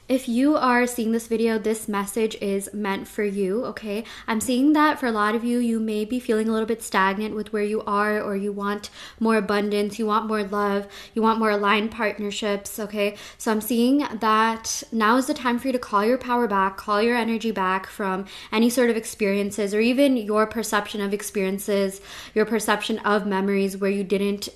If you are seeing this video, this message is meant for you, okay? I'm seeing that for a lot of you, you may be feeling a little bit stagnant with where you are, or you want more abundance, you want more love, you want more aligned partnerships, okay? So I'm seeing that now is the time for you to call your power back, call your energy back from any sort of experiences, or even your perception of experiences, your perception of memories where you didn't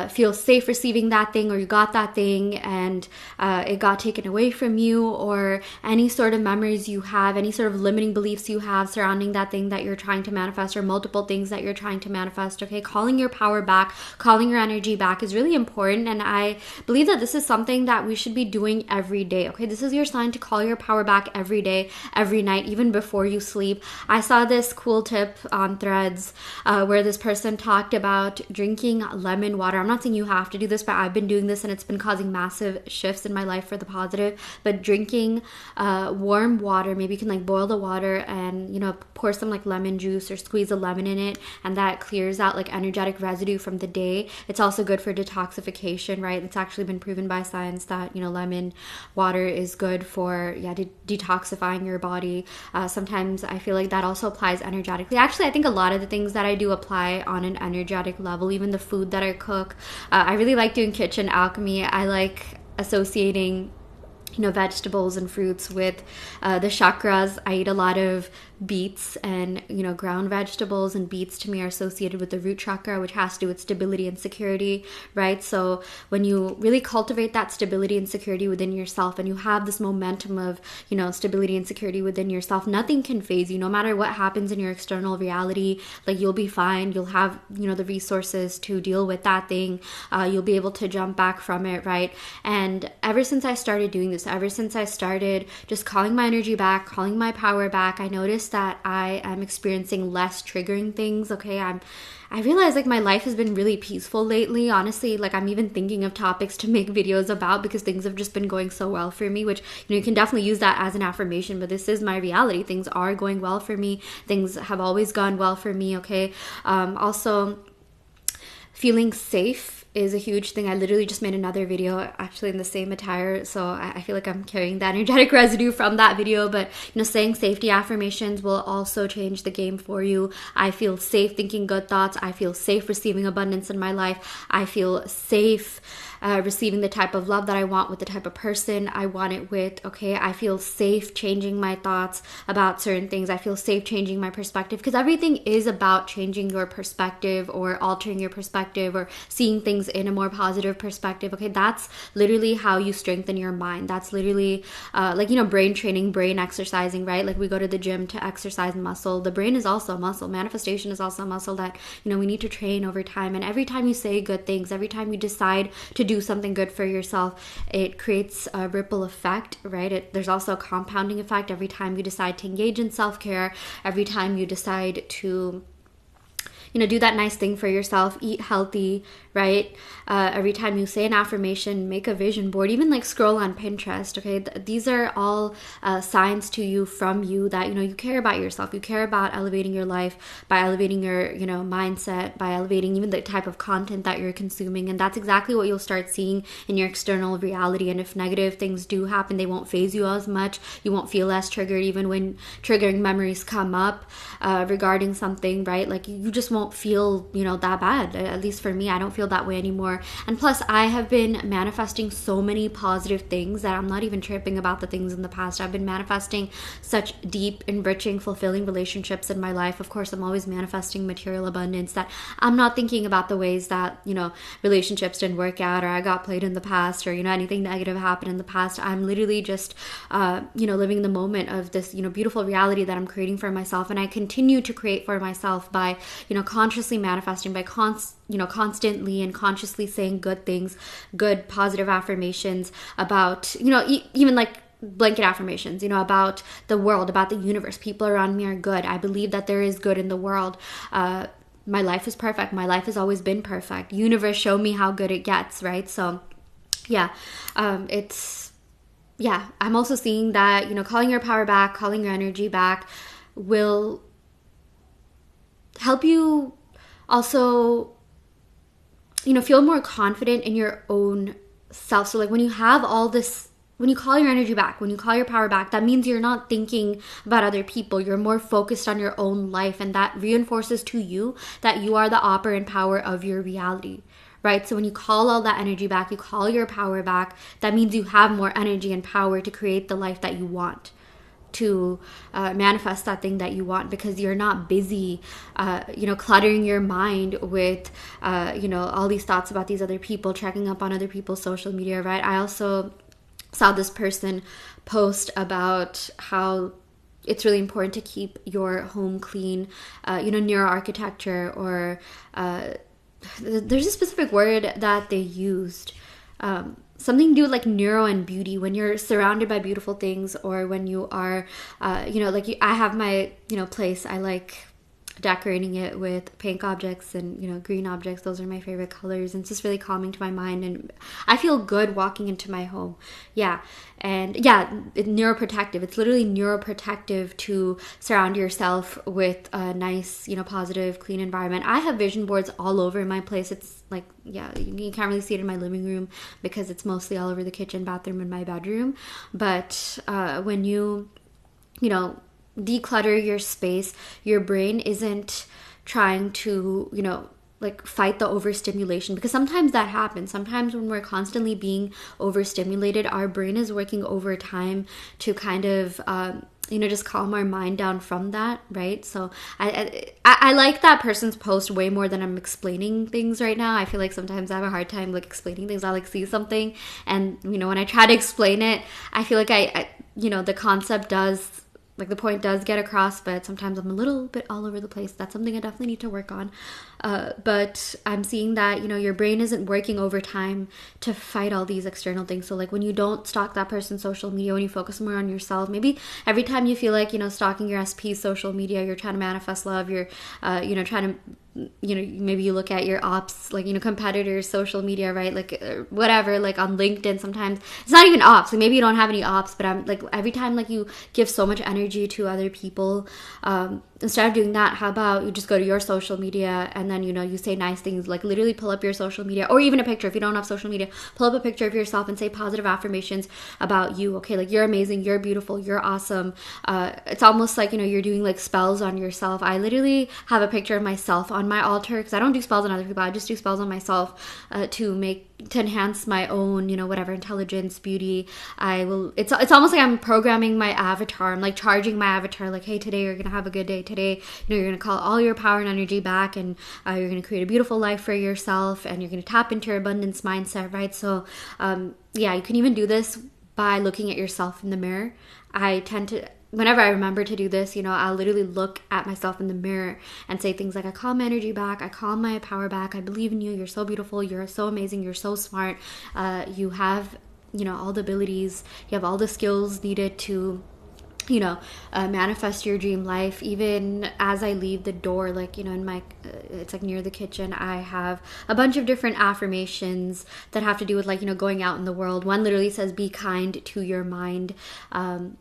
feel safe receiving that thing, or you got that thing and it got taken away from you, or any sort of memories you have, any sort of limiting beliefs you have surrounding that thing that you're trying to manifest, or multiple things that you're trying to manifest, okay? Calling your power back, calling your energy back is really important, and I believe that this is something that we should be doing every day, okay? This is your sign to call your power back every day, every night, even before you sleep. I saw this cool tip on Threads where this person talked about drinking lemon water. I'm not saying you have to do this, but I've been doing this and it's been causing massive shifts in my life for the positive. But drinking warm water, maybe you can like boil the water and pour some like lemon juice or squeeze a lemon in it, and that clears out like energetic residue from the day. It's also good for detoxification, right? It's actually been proven by science that lemon water is good for detoxifying your body. Sometimes I feel like that also applies energetically. Actually, I think a lot of the things that I do apply on an energetic level, even the food that I cook. I really like doing kitchen alchemy. I like associating vegetables and fruits with the chakras. I eat a lot of beets and ground vegetables, and beets to me are associated with the root chakra, which has to do with stability and security, right? So when you really cultivate that stability and security within yourself, and you have this momentum of stability and security within yourself, nothing can phase you. No matter what happens in your external reality, like, you'll be fine. You'll have the resources to deal with that thing. You'll be able to jump back from it, right? And ever since I started doing this, ever since I started just calling my energy back, calling my power back, I noticed that I am experiencing less triggering things, okay? I realize like my life has been really peaceful lately. Honestly, like, I'm even thinking of topics to make videos about because things have just been going so well for me, which you can definitely use that as an affirmation, but this is my reality. Things are going well for me. Things have always gone well for me, okay? Also, feeling safe is a huge thing. I literally just made another video actually in the same attire, so I feel like I'm carrying the energetic residue from that video. But saying safety affirmations will also change the game for you. I feel safe thinking good thoughts. I feel safe receiving abundance in my life. I feel safe receiving the type of love that I want with the type of person I want it with, okay? I feel safe changing my thoughts about certain things. I feel safe changing my perspective, because everything is about changing your perspective or altering your perspective or seeing things in a more positive perspective, okay? That's literally how you strengthen your mind. That's literally brain training, brain exercising, right? Like, we go to the gym to exercise muscle. The brain is also a muscle. Manifestation is also a muscle that we need to train over time. And every time you say good things, every time you decide to do something good for yourself, it creates a ripple effect, right? There's also a compounding effect. Every time you decide to engage in self-care, every time you decide to do that nice thing for yourself, eat healthy, right? Every time you say an affirmation, make a vision board, even like scroll on Pinterest, okay? These are all signs to you from you that, you care about yourself. You care about elevating your life by elevating your, mindset, by elevating even the type of content that you're consuming. And that's exactly what you'll start seeing in your external reality. And if negative things do happen, they won't phase you as much. You won't feel as triggered even when triggering memories come up regarding something, right? Like, you just won't feel that bad. At least for me, I don't feel that way anymore. And plus, I have been manifesting so many positive things that I'm not even tripping about the things in the past. I've been manifesting such deep, enriching, fulfilling relationships in my life. Of course, I'm always manifesting material abundance, that I'm not thinking about the ways that relationships didn't work out, or I got played in the past, or anything negative happened in the past. I'm literally just living the moment of this beautiful reality that I'm creating for myself. And I continue to create for myself by consciously manifesting, by constantly and consciously saying good things, good positive affirmations about even like blanket affirmations about the world, about the universe. People around me are good. I believe that there is good in the world. My life is perfect. My life has always been perfect. Universe, show me how good it gets, right? So I'm also seeing that calling your power back, calling your energy back will help you also feel more confident in your own self. So like, when you have all this when you call your energy back, when you call your power back, that means you're not thinking about other people. You're more focused on your own life, and that reinforces to you that you are the operant power of your reality, right? So when you call all that energy back, you call your power back, that means you have more energy and power to create the life that you want, to manifest that thing that you want, because you're not busy, cluttering your mind with, all these thoughts about these other people, checking up on other people's social media, right? I also saw this person post about how it's really important to keep your home clean, near architecture, or there's a specific word that they used, something to do with like neuro and beauty. When you're surrounded by beautiful things, or when you are, I have my, place, I like decorating it with pink objects and green objects. Those are my favorite colors, and it's just really calming to my mind, and I feel good walking into my home. It's neuroprotective. It's literally neuroprotective to surround yourself with a nice, positive, clean environment. I have vision boards all over my place. It's like, you can't really see it in my living room because it's mostly all over the kitchen, bathroom, and my bedroom. But when you declutter your space, your brain isn't trying to, fight the overstimulation, because sometimes that happens. Sometimes when we're constantly being overstimulated, our brain is working overtime to kind of, just calm our mind down from that, right? So I like that person's post way more than I'm explaining things right now. I feel like sometimes I have a hard time explaining things. I see something, and when I try to explain it, I feel like the concept does, the point does get across, but sometimes I'm a little bit all over the place. That's something I definitely need to work on. But I'm seeing that, your brain isn't working overtime to fight all these external things. So when you don't stalk that person's social media, when you focus more on yourself, maybe every time you feel like, stalking your SP's social media, you're trying to manifest love, you're, trying to, maybe you look at your ops, competitors' social media, right? Whatever, on LinkedIn, sometimes it's not even ops. Maybe you don't have any ops, but I'm every time you give so much energy to other people, instead of doing that, how about you just go to your social media and then, you say nice things, literally pull up your social media, or even a picture. If you don't have social media, pull up a picture of yourself and say positive affirmations about you. Okay. You're amazing. You're beautiful. You're awesome. It's almost you're doing spells on yourself. I literally have a picture of myself on my altar, because I don't do spells on other people. I just do spells on myself, to enhance my own, whatever, intelligence, beauty. It's almost like I'm programming my avatar. I'm charging my avatar, hey, today you're gonna have a good day. Today, you're gonna call all your power and energy back, and you're gonna create a beautiful life for yourself, and you're gonna tap into your abundance mindset, right? So you can even do this by looking at yourself in the mirror. I tend to, whenever I remember to do this, I'll literally look at myself in the mirror and say things like, I call my energy back, I call my power back, I believe in you, you're so beautiful, you're so amazing, you're so smart, you have, all the abilities, you have all the skills needed to manifest your dream life. Even as I leave the door, in my, it's near the kitchen, I have a bunch of different affirmations that have to do with going out in the world. One literally says, be kind to your mind. And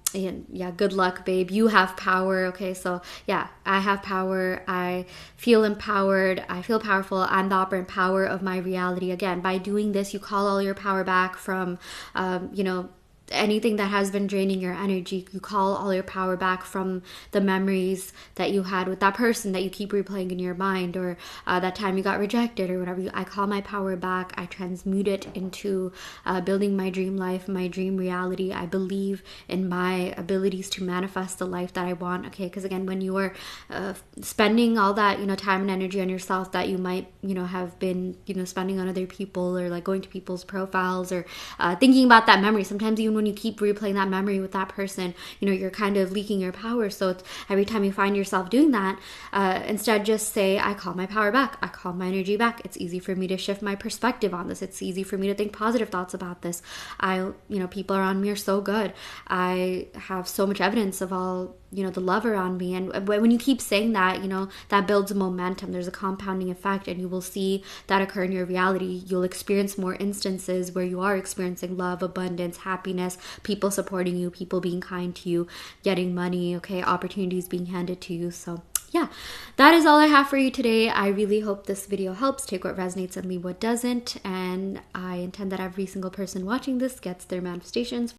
good luck, babe. You have power. Okay. So I have power. I feel empowered. I feel powerful. I'm the operant power of my reality. Again, by doing this, you call all your power back from, anything that has been draining your energy. You call all your power back from the memories that you had with that person that you keep replaying in your mind, or that time you got rejected, or whatever. I call my power back. I transmute it into building my dream life, my dream reality. I believe in my abilities to manifest the life that I want. Okay, because again, when you are spending all that time and energy on yourself that you might have been spending on other people, or going to people's profiles, or thinking about that memory, sometimes even when you keep replaying that memory with that person, you're kind of leaking your power. So it's, every time you find yourself doing that, instead just say, I call my power back. I call my energy back. It's easy for me to shift my perspective on this. It's easy for me to think positive thoughts about this. People around me are so good. I have so much evidence of all, the love around me. And when you keep saying that, that builds a momentum. There's a compounding effect, and you will see that occur in your reality. You'll experience more instances where you are experiencing love, abundance, happiness, people supporting you, people being kind to you, getting money, okay, opportunities being handed to you. So that is all I have for you today. I really hope this video helps. Take what resonates and leave what doesn't. And I intend that every single person watching this gets their manifestations.